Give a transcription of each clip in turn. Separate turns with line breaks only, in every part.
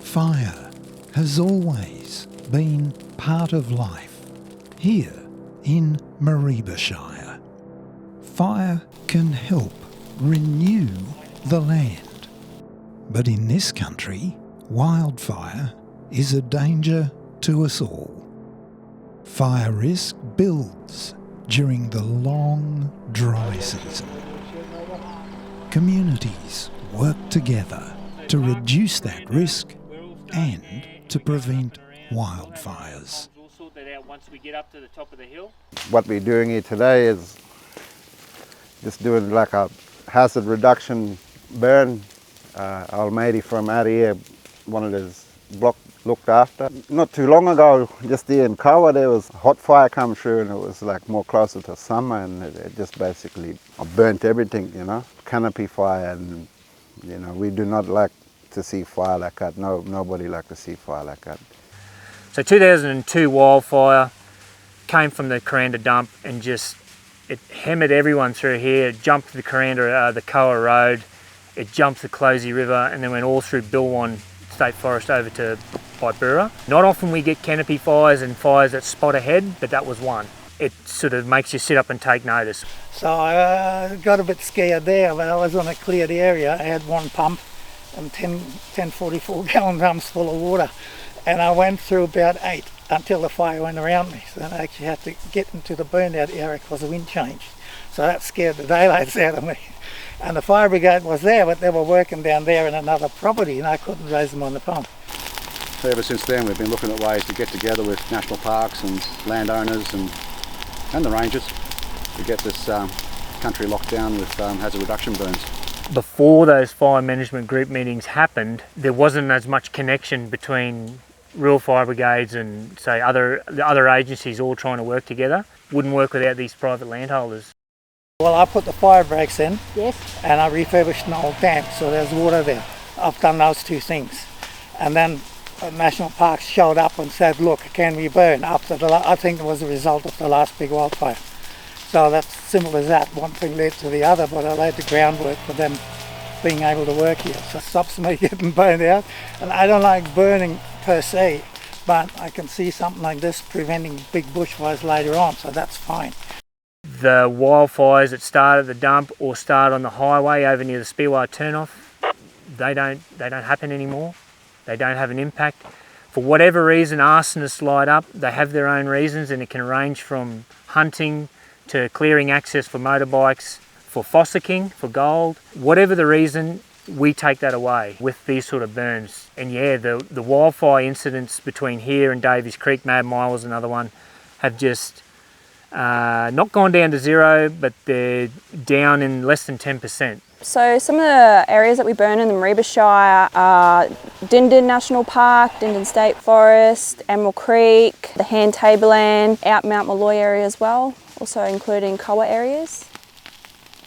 Fire has always been part of life here in Mareeba Shire. Fire can help renew the land. But in this country, wildfire is a danger to us all. Fire risk builds during the long dry season. Communities work together to reduce that risk and to prevent wildfires.
What we're doing here today is just doing like a hazard reduction burn. Our matey from out here wanted his block looked after. Not too long ago, just here in Koah, there was a hot fire come through, and it was like more closer to summer, and it just basically burnt everything, you know. Canopy fire, and you know, we do not like to see fire like that. No, nobody like to see fire like that.
So 2002 wildfire came from the Coranda dump and just, it hammered everyone through here. It jumped the Coranda, the Koah Road, it jumped the Closey River, and then went all through Bilwan State Forest over to Bibura. Not often we get canopy fires and fires that spot ahead, but that was one. It sort of makes you sit up and take notice.
So I got a bit scared there, but I was on a cleared area. I had one pump and 10 44 gallon drums full of water, and I went through about 8 until the fire went around me. So I actually had to get into the burn out area because the wind changed. So that scared the daylights out of me. And the fire brigade was there, but they were working down there in another property, and I couldn't raise them on the phone.
So ever since then we've been looking at ways to get together with national parks and landowners and the rangers to get this country locked down with hazard reduction burns.
Before those fire management group meetings happened, there wasn't as much connection between rural fire brigades and say the other agencies all trying to work together. Wouldn't work without these private landholders.
Well, I put the fire breaks in.
Yes.
And I refurbished an old dam, so there's water there. I've done those two things. And then National Parks showed up and said, look, can we burn? I think it was a result of the last big wildfire. So that's simple as that. One thing led to the other, but I laid the groundwork for them being able to work here. So it stops me getting burned out. And I don't like burning per se, but I can see something like this preventing big bushfires later on, so that's fine.
The wildfires that start at the dump or start on the highway over near the Speewah turnoff, they don't happen anymore. They don't have an impact. For whatever reason, arsonists light up. They have their own reasons, and it can range from hunting to clearing access for motorbikes, for fossicking, for gold. Whatever the reason, we take that away with these sort of burns. And yeah, the wildfire incidents between here and Davies Creek, Mad Mile was another one, have just not gone down to zero, but they're down in less than 10%.
So some of the areas that we burn in the Mareeba Shire are Dindin National Park, Dindin State Forest, Emerald Creek, the Han Tableland, out Mount Malloy area as well, also including Koah areas.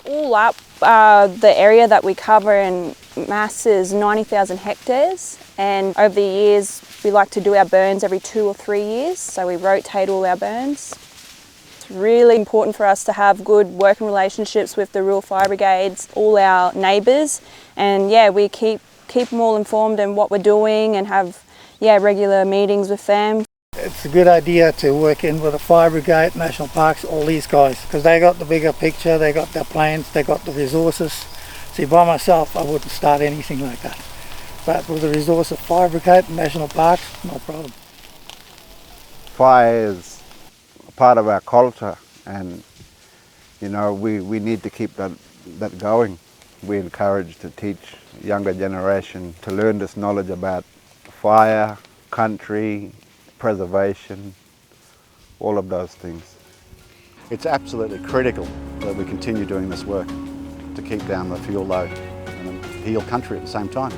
All up, the area that we cover in mass is 90,000 hectares, and over the years we like to do our burns every 2 or 3 years, so we rotate all our burns. It's really important for us to have good working relationships with the rural fire brigades, all our neighbours, and yeah, we keep them all informed in what we're doing and have regular meetings with them.
It's a good idea to work in with the fire brigade, national parks, all these guys, because they got the bigger picture, they got their plans, they got the resources. See, by myself I wouldn't start anything like that, but with the resource of fire brigade and national parks, no problem.
Fire is a part of our culture, and you know, we need to keep that going. We encourage to teach younger generation to learn this knowledge about fire, country, preservation, all of those things.
It's absolutely critical that we continue doing this work to keep down the fuel load and heal country at the same time.